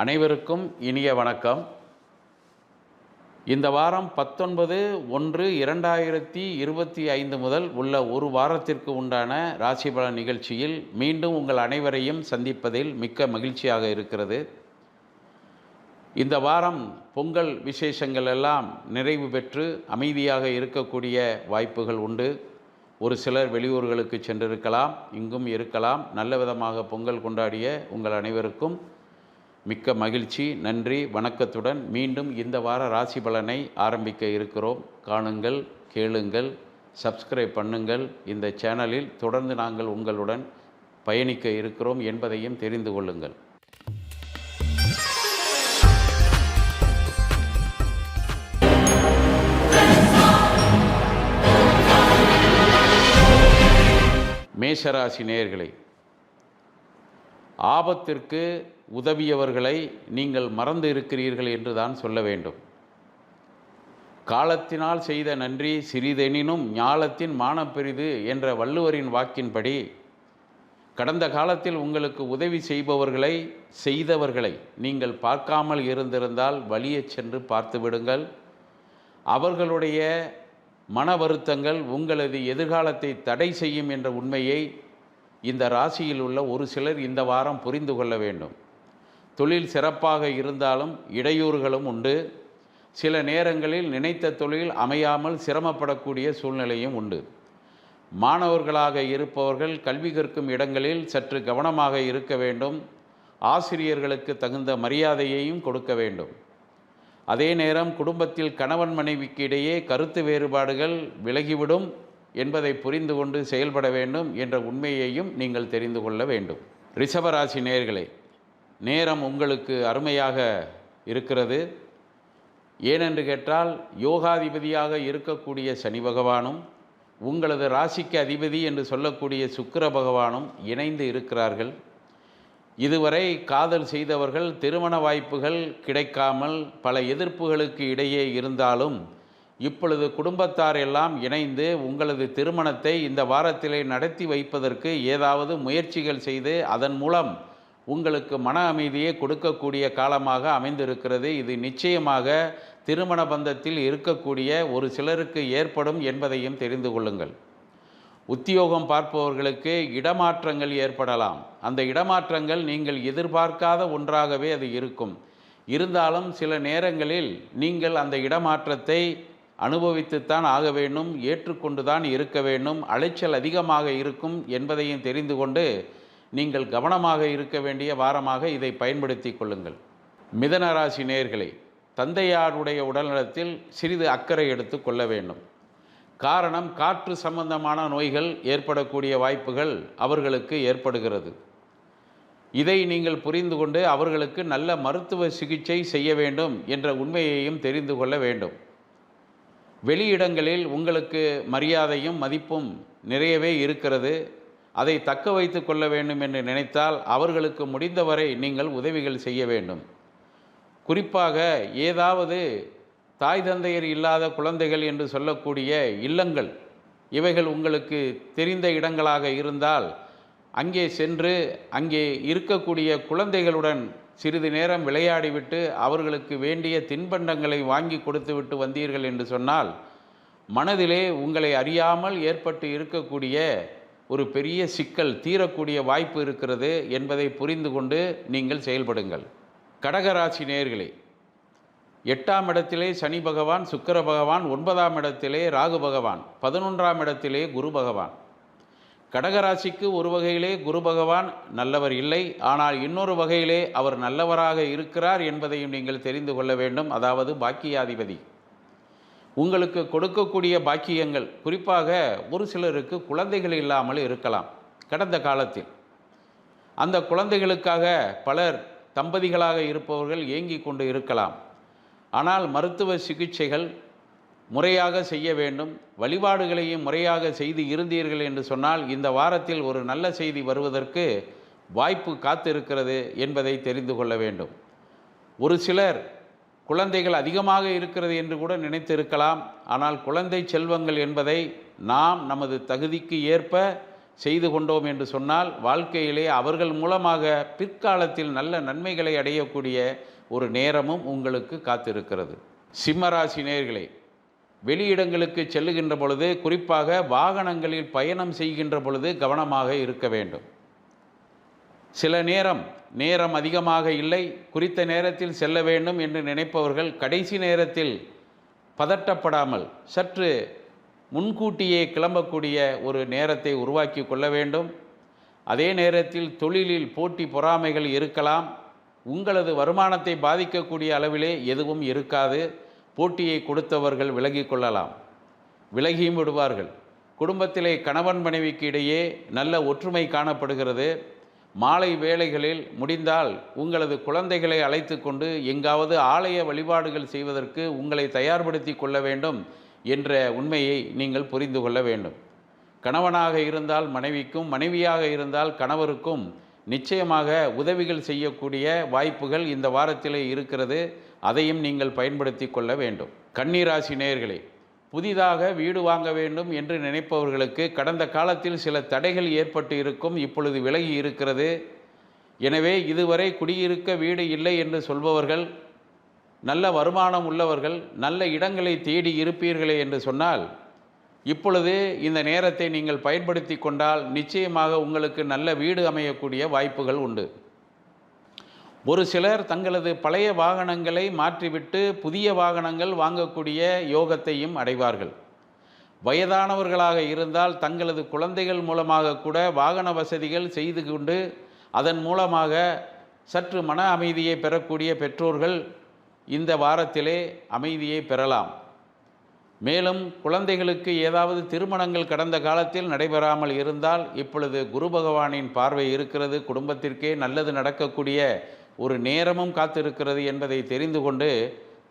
அனைவருக்கும் இனிய வணக்கம். இந்த வாரம் 19/1/2025 முதல் உள்ள ஒரு வாரத்திற்கு உண்டான ராசி பலன் நிகழ்ச்சியில் மீண்டும் உங்கள் அனைவரையும் சந்திப்பதில் மிக்க மகிழ்ச்சியாக இருக்கிறது. இந்த வாரம் பொங்கல் விசேஷங்கள் எல்லாம் நிறைவு பெற்று அமைதியாக இருக்கக்கூடிய வாய்ப்புகள் உண்டு. ஒரு சிலர் வெளியூர்களுக்கு சென்றிருக்கலாம், இங்கும் இருக்கலாம். நல்ல விதமாக பொங்கல் கொண்டாடிய உங்கள் அனைவருக்கும் மிக்க மகிழ்ச்சி, நன்றி, வணக்கத்துடன் மீண்டும் இந்த வார ராசி பலனை ஆரம்பிக்க இருக்கிறோம். காணுங்கள், கேளுங்கள், சப்ஸ்கிரைப் பண்ணுங்கள். இந்த சேனலில் தொடர்ந்து நாங்கள் உங்களுடன் பயணிக்க இருக்கிறோம் என்பதையும் தெரிந்து கொள்ளுங்கள். மேஷராசி நேயர்களே, ஆபத்திற்கு உதவியவர்களை நீங்கள் மறந்து இருக்கிறீர்கள் என்று தான் சொல்ல வேண்டும். காலத்தினால் செய்த நன்றி சிறிதெனினும் ஞாலத்தின் மானப்பெரிது என்ற வள்ளுவரின் வாக்கின்படி கடந்த காலத்தில் உங்களுக்கு உதவி செய்தவர்களை நீங்கள் பார்க்காமல் இருந்திருந்தால் வலியச் சென்று பார்த்து விடுங்கள். அவர்களுடைய மன வருத்தங்கள் உங்களது எதிர்காலத்தை தடை செய்யும் என்ற உண்மையை இந்த ராசியில் உள்ள ஒரு சிலர் இந்த வாரம் புரிந்து கொள்ள வேண்டும். தொழில் சிறப்பாக இருந்தாலும் இடையூறுகளும் உண்டு. சில நேரங்களில் நினைத்த தொழில் அமையாமல் சிரமப்படக்கூடிய சூழ்நிலையும் உண்டு. மாணவர்களாக இருப்பவர்கள் கல்வி கற்கும் இடங்களில் சற்று கவனமாக இருக்க வேண்டும். ஆசிரியர்களுக்கு தகுந்த மரியாதையையும் கொடுக்க வேண்டும். அதே நேரம் குடும்பத்தில் கணவன் மனைவிக்கு இடையே கருத்து வேறுபாடுகள் விலகிவிடும் என்பதை புரிந்து கொண்டு செயல்பட வேண்டும் என்ற உண்மையையும் நீங்கள் தெரிந்து கொள்ள வேண்டும். ரிஷபராசி நேயர்களே, நேரம் உங்களுக்கு அருமையாக இருக்கிறது. ஏனென்று கேட்டால் யோகாதிபதியாக இருக்கக்கூடிய சனி பகவானும் உங்களது ராசிக்கு அதிபதி என்று சொல்லக்கூடிய சுக்கிர பகவானும் இணைந்து இருக்கிறார்கள். இதுவரை காதல் செய்தவர்கள் திருமண வாய்ப்புகள் கிடைக்காமல் பல எதிர்ப்புகளுக்கு இடையே இருந்தாலும் இப்பொழுது குடும்பத்தார் எல்லாம் இணைந்து உங்களது திருமணத்தை இந்த வாரத்திலே நடத்தி வைப்பதற்கு ஏதாவது முயற்சிகள் செய்து அதன் மூலம் உங்களுக்கு மன அமைதியை கொடுக்கக்கூடிய காலமாக அமைந்திருக்கிறது. இது நிச்சயமாக திருமண பந்தத்தில் இருக்கக்கூடிய ஒரு சிலருக்கு ஏற்படும் என்பதையும் தெரிந்து கொள்ளுங்கள். உத்தியோகம் பார்ப்பவர்களுக்கு இடமாற்றங்கள் ஏற்படலாம். அந்த இடமாற்றங்கள் நீங்கள் எதிர்பார்க்காத ஒன்றாகவே அது இருக்கும். இருந்தாலும் சில நேரங்களில் நீங்கள் அந்த இடமாற்றத்தை அனுபவித்துத்தான் ஆக வேண்டும், ஏற்றுக்கொண்டுதான் இருக்க வேண்டும். அலைச்சல் அதிகமாக இருக்கும் என்பதையும் தெரிந்து கொண்டு நீங்கள் கவனமாக இருக்க வேண்டிய வாரமாக இதை பயன்படுத்தி கொள்ளுங்கள். மிதன ராசி நேயர்களே, தந்தையாருடைய உடல்நலத்தில் சிறிது அக்கறை எடுத்து கொள்ள வேண்டும். காரணம், காற்று சம்பந்தமான நோய்கள் ஏற்படக்கூடிய வாய்ப்புகள் அவர்களுக்கு ஏற்படுகிறது. இதை நீங்கள் புரிந்து கொண்டு அவர்களுக்கு நல்ல மருத்துவ சிகிச்சை செய்ய வேண்டும் என்ற உண்மையையும் தெரிந்து கொள்ள வேண்டும். வெளியிடங்களில் உங்களுக்கு மரியாதையும் மதிப்பும் நிறையவே இருக்கிறது. அதை தக்க வைத்து கொள்ள வேண்டும் என்று நினைத்தால் அவர்களுக்கு முடிந்தவரை நீங்கள் உதவிகள் செய்ய வேண்டும். குறிப்பாக ஏதாவது தாய் தந்தையர் இல்லாத குழந்தைகள் என்று சொல்லக்கூடிய இல்லங்கள், இவைகள் உங்களுக்கு தெரிந்த இடங்களாக இருந்தால் அங்கே சென்று அங்கே இருக்கக்கூடிய குழந்தைகளுடன் சிறிது நேரம் விளையாடிவிட்டு அவர்களுக்கு வேண்டிய தின்பண்டங்களை வாங்கி கொடுத்துவிட்டு வந்தீர்கள் என்று சொன்னால் மனதிலே உங்களை அறியாமல் ஏற்பட்டு இருக்கக்கூடிய ஒரு பெரிய சிக்கல் தீரக்கூடிய வாய்ப்பு இருக்கிறது என்பதை புரிந்து கொண்டு நீங்கள் செயல்படுங்கள். கடகராசி நேயர்களே, 8ஆம் இடத்திலே சனி பகவான், சுக்கிர பகவான், 9ஆம் இடத்திலே ராகு பகவான், 11ஆம் இடத்திலே குரு பகவான். கடகராசிக்கு ஒரு வகையிலே குரு பகவான் நல்லவர் இல்லை, ஆனால் இன்னொரு வகையிலே அவர் நல்லவராக இருக்கிறார் என்பதையும் நீங்கள் தெரிந்து கொள்ள வேண்டும். அதாவது பாக்கியாதிபதி உங்களுக்கு கொடுக்கக்கூடிய பாக்கியங்கள், குறிப்பாக ஒரு சிலருக்கு குழந்தைகள் இல்லாமல் இருக்கலாம். கடந்த காலத்தில் அந்த குழந்தைகளுக்காக பலர் தம்பதிகளாக இருப்பவர்கள் ஏங்கி கொண்டு இருக்கலாம். ஆனால் மருத்துவ சிகிச்சைகள் முறையாக செய்ய வேண்டும். வழிபாடுகளையும் முறையாக செய்து இருந்தீர்கள் என்று சொன்னால் இந்த வாரத்தில் ஒரு நல்ல செய்தி வருவதற்கு வாய்ப்பு காத்திருக்கிறது என்பதை தெரிந்து கொள்ள வேண்டும். ஒரு சிலர் குழந்தைகள் அதிகமாக இருக்கிறது என்று கூட நினைத்திருக்கலாம். ஆனால் குழந்தை செல்வங்கள் என்பதை நாம் நமது தகுதிக்கு ஏற்ப செய்து கொண்டோம் என்று சொன்னால் வாழ்க்கையிலே அவர்கள் மூலமாக பிற்காலத்தில் நல்ல நன்மைகளை அடையக்கூடிய ஒரு நேரமும் உங்களுக்கு காத்திருக்கிறது. சிம்மராசி நேயர்களே, வெளியிடங்களுக்கு செல்லுகின்ற பொழுது, குறிப்பாக வாகனங்களில் பயணம் செய்கின்ற பொழுது கவனமாக இருக்க வேண்டும். சில நேரம் அதிகமாக இல்லை, குறித்த நேரத்தில் செல்ல வேண்டும் என்று நினைப்பவர்கள் கடைசி நேரத்தில் பதட்டப்படாமல் சற்று முன்கூட்டியே கிளம்பக்கூடிய ஒரு நேரத்தை உருவாக்கி கொள்ள வேண்டும். அதே நேரத்தில் தொழிலில் போட்டி பொறாமைகள் இருக்கலாம். உங்களது வருமானத்தை பாதிக்கக்கூடிய அளவிலே எதுவும் இருக்காது. போட்டியை கொடுத்தவர்கள் விலகி கொள்ளலாம், விலகியும் விடுவார்கள். குடும்பத்திலே கணவன் மனைவிக்கு இடையே நல்ல ஒற்றுமை காணப்படுகிறது. மாலை வேளைகளில் முடிந்தால் உங்களது குழந்தைகளை அழைத்து கொண்டு எங்காவது ஆலய வழிபாடுகள் செய்வதற்கு உங்களை தயார்படுத்தி கொள்ள வேண்டும் என்ற உண்மையை நீங்கள் புரிந்து கொள்ள வேண்டும். கணவனாக இருந்தால் மனைவிக்கும், மனைவியாக இருந்தால் கணவருக்கும் நிச்சயமாக உதவிகள் செய்யக்கூடிய வாய்ப்புகள் இந்த வாரத்திலே இருக்கிறது. அதையும் நீங்கள் பயன்படுத்தி கொள்ள வேண்டும். கன்னிராசி நேயர்களே, புதிதாக வீடு வாங்க வேண்டும் என்று நினைப்பவர்களுக்கு கடந்த காலத்தில் சில தடைகள் ஏற்பட்டு இருக்கும், இப்பொழுது விலகி இருக்கிறது. எனவே இதுவரை குடியிருக்க வீடு இல்லை என்று சொல்பவர்கள், நல்ல வருமானம் உள்ளவர்கள், நல்ல இடங்களை தேடி இருப்பீர்களே என்று சொன்னால், இப்பொழுது இந்த நேரத்தை நீங்கள் பயன்படுத்தி கொண்டால் நிச்சயமாக உங்களுக்கு நல்ல வீடு அமையக்கூடிய வாய்ப்புகள் உண்டு. ஒரு சிலர் தங்களது பழைய வாகனங்களை மாற்றிவிட்டு புதிய வாகனங்கள் வாங்கக்கூடிய யோகத்தையும் அடைவார்கள். வயதானவர்களாக இருந்தால் தங்களது குழந்தைகள் மூலமாக கூட வாகன வசதிகள் செய்து கொண்டு அதன் மூலமாக சற்று மன அமைதியை பெறக்கூடிய பெற்றோர்கள் இந்த வாரத்திலே அமைதியை பெறலாம். மேலும் குழந்தைகளுக்கு ஏதாவது திருமணங்கள் கடந்த காலத்தில் நடைபெறாமல் இருந்தால் இப்பொழுது குரு பகவானின் பார்வை இருக்கிறது, குடும்பத்திற்கே நல்லது நடக்கக்கூடிய ஒரு நேரமும் காத்திருக்கிறது என்பதை தெரிந்து கொண்டு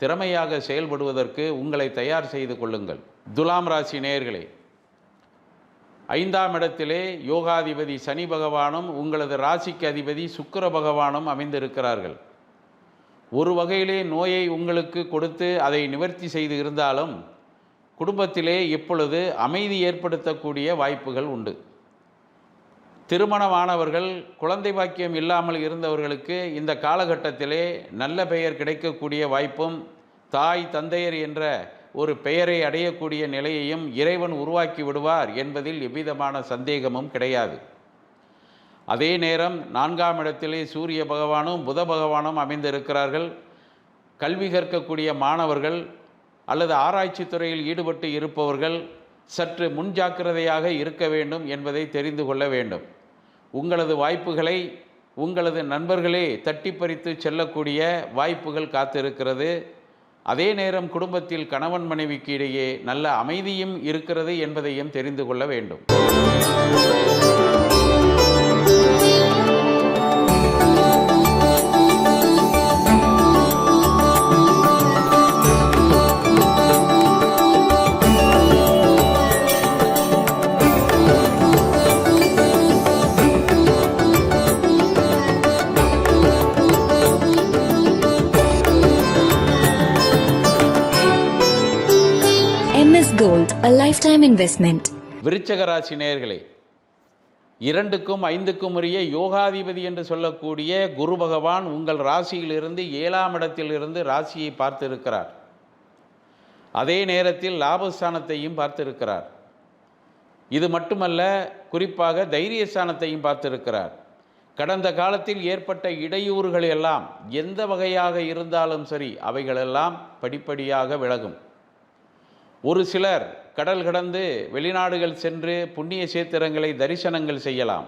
திறமையாக செயல்படுவதற்கு உங்களை தயார் செய்து கொள்ளுங்கள். துலாம் ராசி நேயர்களே, 5ஆம் இடத்திலே யோகாதிபதி சனி பகவானும் உங்களது ராசிக்கு அதிபதி சுக்கிர பகவானும் அமைந்திருக்கிறார்கள். ஒரு வகையிலே நோயை உங்களுக்கு கொடுத்து அதை நிவர்த்தி செய்து இருந்தாலும் குடும்பத்திலே இப்பொழுது அமைதி ஏற்படுத்தக்கூடிய வாய்ப்புகள் உண்டு. திருமணமானவர்கள், குழந்தை பாக்கியம் இல்லாமல் இருந்தவர்களுக்கு இந்த காலகட்டத்திலே நல்ல பெயர் கிடைக்கக்கூடிய வாய்ப்பும், தாய் தந்தையர் என்ற ஒரு பெயரை அடையக்கூடிய நிலையையும் இறைவன் உருவாக்கி விடுவார் என்பதில் எவ்விதமான சந்தேகமும் கிடையாது. அதே நேரம் 4ஆம் இடத்திலே சூரிய பகவானும் புத பகவானும் அமைந்திருக்கிறார்கள். கல்வி கற்கக்கூடிய மாணவர்கள் அல்லது ஆராய்ச்சி துறையில் ஈடுபட்டு இருப்பவர்கள் சற்று முன்ஜாக்கிரதையாக இருக்க வேண்டும் என்பதை தெரிந்து கொள்ள வேண்டும். உங்களது வாய்ப்புகளை உங்களது நண்பர்களே தட்டி பறித்து செல்லக்கூடிய வாய்ப்புகள் காத்திருக்கிறது. அதே நேரம் குடும்பத்தில் கணவன் மனைவிக்கு இடையே நல்ல அமைதியும் இருக்கிறது என்பதையும் தெரிந்து கொள்ள வேண்டும். MS Gold, a lifetime investment. விருச்சக ராசி நேயர்களே, 2க்கும் 5க்கும் உரிய யோகாதிபதி என்று சொல்லக்கூடிய குரு பகவான் உங்கள் ராசியிலிருந்து 7ஆம் இடத்திலிருந்து ராசியை பார்த்திருக்கிறார். அதே நேரத்தில் லாபஸ்தானத்தையும் பார்த்திருக்கிறார். இது மட்டுமல்ல, குறிப்பாக தைரியஸ்தானத்தையும் பார்த்திருக்கிறார். கடந்த காலத்தில் ஏற்பட்ட இடையூறுகள் எல்லாம் எந்த வகையாக இருந்தாலும் சரி அவைகளெல்லாம் படிப்படியாக விலகும். ஒரு சிலர் கடல் கடந்து வெளிநாடுகள் சென்று புண்ணிய சேத்திரங்களை தரிசனங்கள் செய்யலாம்.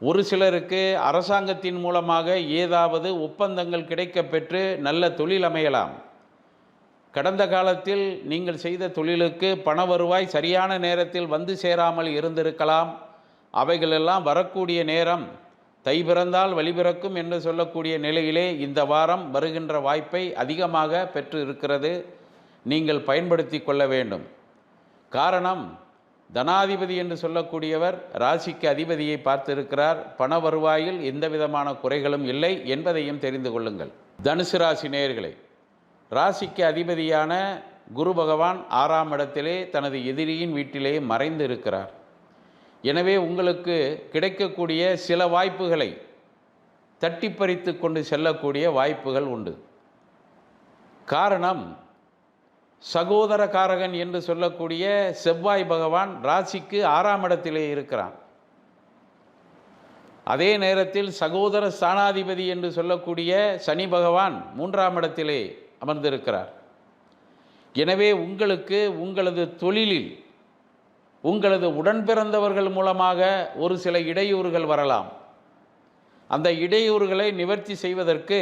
ஒரு சிலருக்கு அரசாங்கத்தின் மூலமாக ஏதாவது ஒப்பந்தங்கள் கிடைக்கப் பெற்று நல்ல தொழில் அமையலாம். கடந்த காலத்தில் நீங்கள் செய்த தொழிலுக்கு பண வருவாய் சரியான நேரத்தில் வந்து சேராமல் இருந்திருக்கலாம். அவைகளெல்லாம் வரக்கூடிய நேரம் தை பிறந்தால் வழி பிறக்கும் என்று சொல்லக்கூடிய நிலையிலே இந்த வாரம் வருகின்ற வாய்ப்பை அதிகமாக பெற்று இருக்கிறது. நீங்கள் பயன்படுத்தி கொள்ள வேண்டும். காரணம், தனாதிபதி என்று சொல்லக்கூடியவர் ராசிக்கு அதிபதியை பார்த்திருக்கிறார். பண வருவாயில் எந்த விதமான குறைகளும் இல்லை என்பதையும் தெரிந்து கொள்ளுங்கள். தனுசு ராசி நேயர்களே, ராசிக்கு அதிபதியான குரு பகவான் 6ஆம் இடத்திலே தனது எதிரியின் வீட்டிலே மறைந்து இருக்கிறார். எனவே உங்களுக்கு கிடைக்கக்கூடிய சில வாய்ப்புகளை தட்டி பறித்து கொண்டு செல்லக்கூடிய வாய்ப்புகள் உண்டு. காரணம், சகோதர காரகன் என்று சொல்லக்கூடிய செவ்வாய் பகவான் ராசிக்கு 6ஆம் இடத்திலே இருக்கிறான். அதே நேரத்தில் சகோதர ஸ்தானாதிபதி என்று சொல்லக்கூடிய சனி பகவான் 3ஆம் இடத்திலே அமர்ந்திருக்கிறார். எனவே உங்களுக்கு உங்களது தொழிலில் உங்களது உடன்பிறந்தவர்கள் மூலமாக ஒரு சில இடையூறுகள் வரலாம். அந்த இடையூறுகளை நிவர்த்தி செய்வதற்கு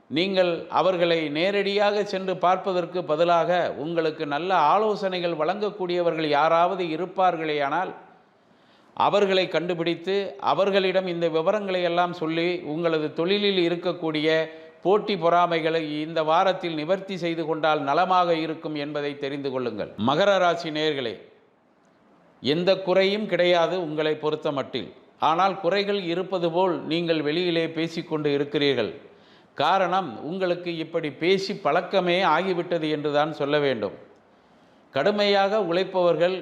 நீங்கள் அவர்களை நேரடியாக சென்று பார்ப்பதற்கு பதிலாக உங்களுக்கு நல்ல ஆலோசனைகள் வழங்கக்கூடியவர்கள் யாராவது இருப்பார்களேயானால் அவர்களை கண்டுபிடித்து அவர்களிடம் இந்த விவரங்களை எல்லாம் சொல்லி உங்களது தொழிலில் இருக்கக்கூடிய போட்டி பொறாமைகளை இந்த வாரத்தில் நிவர்த்தி செய்து கொண்டால் நலமாக இருக்கும் என்பதை தெரிந்து கொள்ளுங்கள். மகர ராசி நேயர்களே, எந்த குறையும் கிடையாது உங்களை பொறுத்த மட்டில். ஆனால் குறைகள் இருப்பது போல் நீங்கள் வெளியிலே பேசிக்கொண்டு இருக்கிறீர்கள். காரணம், உங்களுக்கு இப்படி பேசி பழக்கமே ஆகிவிட்டது என்றுதான் சொல்ல வேண்டும். கடுமையாக உழைப்பவர்கள்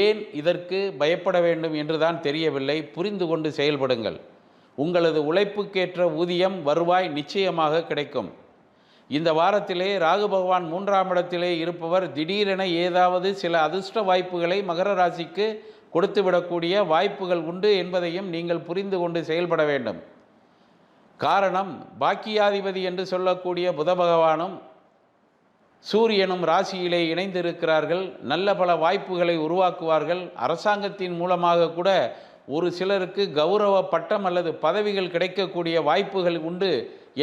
ஏன் இதற்கு பயப்பட வேண்டும் என்றுதான் தெரியவில்லை. புரிந்து கொண்டு செயல்படுங்கள். உங்களது உழைப்புக்கேற்ற ஊதியம், வருவாய் நிச்சயமாக கிடைக்கும். இந்த வாரத்திலே ராகு பகவான் 3ஆம் இடத்திலே இருப்பவர் திடீரென ஏதாவது சில அதிர்ஷ்ட வாய்ப்புகளை மகர ராசிக்கு கொடுத்துவிடக்கூடிய வாய்ப்புகள் உண்டு என்பதையும் நீங்கள் புரிந்து கொண்டு செயல்பட வேண்டும். காரணம், பாக்கியாதிபதி என்று சொல்லக்கூடிய புத பகவானும் சூரியனும் ராசியிலே இணைந்திருக்கிறார்கள். நல்ல பல வாய்ப்புகளை உருவாக்குவார்கள். அரசாங்கத்தின் மூலமாக கூட ஒரு சிலருக்கு கௌரவ பட்டம் அல்லது பதவிகள் கிடைக்கக்கூடிய வாய்ப்புகள் உண்டு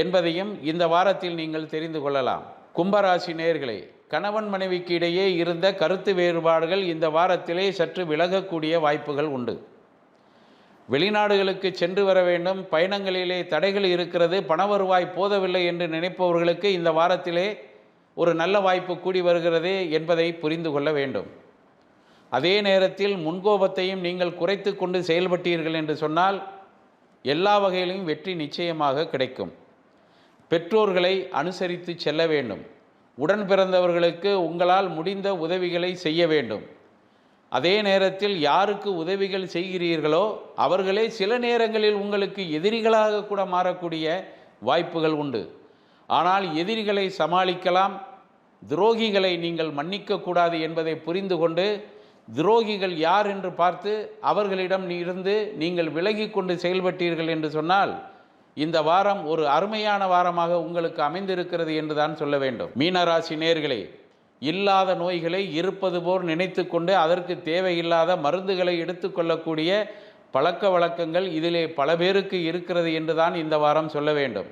என்பதையும் இந்த வாரத்தில் நீங்கள் தெரிந்து கொள்ளலாம். கும்பராசி நேயர்களே, கணவன் மனைவிக்கு இடையே இருந்த கருத்து வேறுபாடுகள் இந்த வாரத்திலே சற்று விலகக்கூடிய வாய்ப்புகள் உண்டு. வெளிநாடுகளுக்கு சென்று வர வேண்டும், பயணங்களிலே தடைகள் இருக்கிறது, பண வருவாய் போதவில்லை என்று நினைப்பவர்களுக்கு இந்த வாரத்திலே ஒரு நல்ல வாய்ப்பு கூடி வருகிறது என்பதை புரிந்து கொள்ள வேண்டும். அதே நேரத்தில் முன்கோபத்தையும் நீங்கள் குறைத்து கொண்டு செயல்பட்டீர்கள் என்று சொன்னால் எல்லா வகையிலும் வெற்றி நிச்சயமாக கிடைக்கும். பெற்றோர்களை அனுசரித்து செல்ல வேண்டும். உடன் பிறந்தவர்களுக்கு உங்களால் முடிந்த உதவிகளை செய்ய வேண்டும். அதே நேரத்தில் யாருக்கு உதவிகள் செய்கிறீர்களோ அவர்களே சில நேரங்களில் உங்களுக்கு எதிரிகளாக கூட மாறக்கூடிய வாய்ப்புகள் உண்டு. ஆனால் எதிரிகளை சமாளிக்கலாம், துரோகிகளை நீங்கள் மன்னிக்கக்கூடாது என்பதை புரிந்து கொண்டு துரோகிகள் யார் என்று பார்த்து அவர்களிடம் இருந்து நீங்கள் விலகி கொண்டு செயல்பட்டீர்கள் என்று சொன்னால் இந்த வாரம் ஒரு அருமையான வாரமாக உங்களுக்கு அமைந்திருக்கிறது என்று தான் சொல்ல வேண்டும். மீனராசி நேயர்களே, இல்லாத நோய்களை இருப்பது போல் நினைத்து கொண்டு அதற்கு தேவையில்லாத மருந்துகளை எடுத்துக்கொள்ளக்கூடிய பழக்க வழக்கங்கள் இதிலே பல பேருக்கு இருக்கிறது என்று தான் இந்த வாரம் சொல்ல வேண்டும்.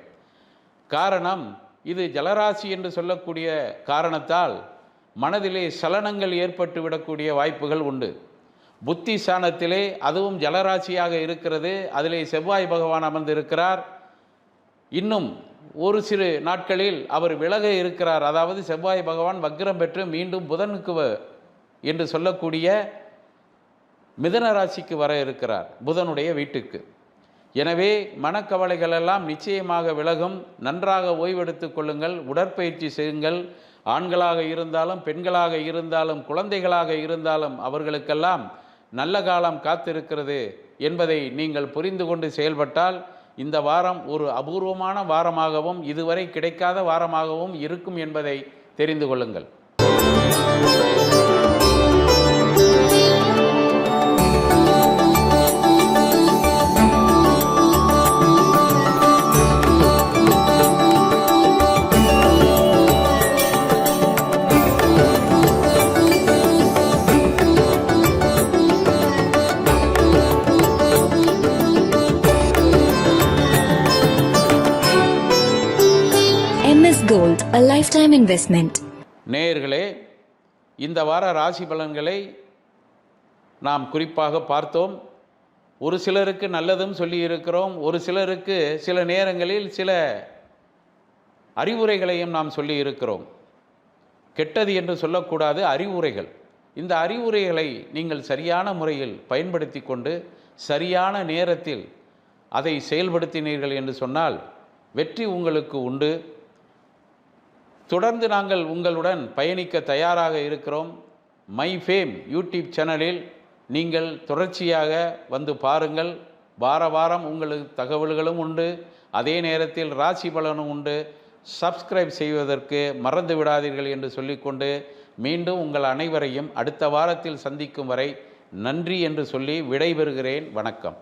காரணம், இது ஜலராசி என்று சொல்லக்கூடிய காரணத்தால் மனதிலே சலனங்கள் ஏற்பட்டு விடக்கூடிய வாய்ப்புகள் உண்டு. புத்தி ஸ்தானத்திலே அதுவும் ஜலராசியாக இருக்கிறது. அதிலே செவ்வாய் பகவான் அமர்ந்திருக்கிறார். இன்னும் ஒரு சிறு நாட்களில் அவர் விலக இருக்கிறார். அதாவது செவ்வாய் பகவான் வக்ரம் பெற்று மீண்டும் புதனுக்கு என்று சொல்லக்கூடிய மிதுன ராசிக்கு வர இருக்கிறார், புதனுடைய வீட்டுக்கு. எனவே மனக்கவலைகள் எல்லாம் நிச்சயமாக விலகும். நன்றாக ஓய்வெடுத்து கொள்ளுங்கள், உடற்பயிற்சி செய்யுங்கள். ஆண்களாக இருந்தாலும் பெண்களாக இருந்தாலும் குழந்தைகளாக இருந்தாலும் அவர்களுக்கெல்லாம் நல்ல காலம் காத்திருக்கிறது என்பதை நீங்கள் புரிந்து கொண்டு செயல்பட்டால் இந்த வாரம் ஒரு அபூர்வமான வாரமாகவும் இதுவரை கிடைக்காத வாரமாகவும் இருக்கும் என்பதை தெரிந்து கொள்ளுங்கள். MS Gold, a lifetime investment. நேயர்களே, இந்த வார ராசி பலன்களை நாம் குறிப்பாக பார்த்தோம். ஒரு சிலருக்கு நல்லதும் சொல்லி இருக்கிறோம், ஒரு சிலருக்கு சில நேரங்களில் சில அறிவுரைகளையும் நாம் சொல்லி இருக்கிறோம். கெட்டது என்று சொல்லக்கூடாது, அறிவுரைகள். இந்த அறிவுரைகளை நீங்கள் சரியான முறையில் பயன்படுத்தி கொண்டு சரியான நேரத்தில் அதை செயல்படுத்தினீர்கள் என்று சொன்னால் வெற்றி உங்களுக்கு உண்டு. தொடர்ந்து நாங்கள் உங்களுடன் பயணிக்க தயாராக இருக்கிறோம். மை ஃபேம் யூடியூப் சேனலில் நீங்கள் தொடர்ச்சியாக வந்து பாருங்கள். வார வாரம் உங்களுக்கு தகவல்களும் உண்டு, அதே நேரத்தில் ராசி பலனும் உண்டு. சப்ஸ்கிரைப் செய்வதற்கு மறந்து விடாதீர்கள் என்று சொல்லிக்கொண்டு மீண்டும் உங்கள் அனைவரையும் அடுத்த வாரத்தில் சந்திக்கும் வரை நன்றி என்று சொல்லி விடைபெறுகிறேன். வணக்கம்.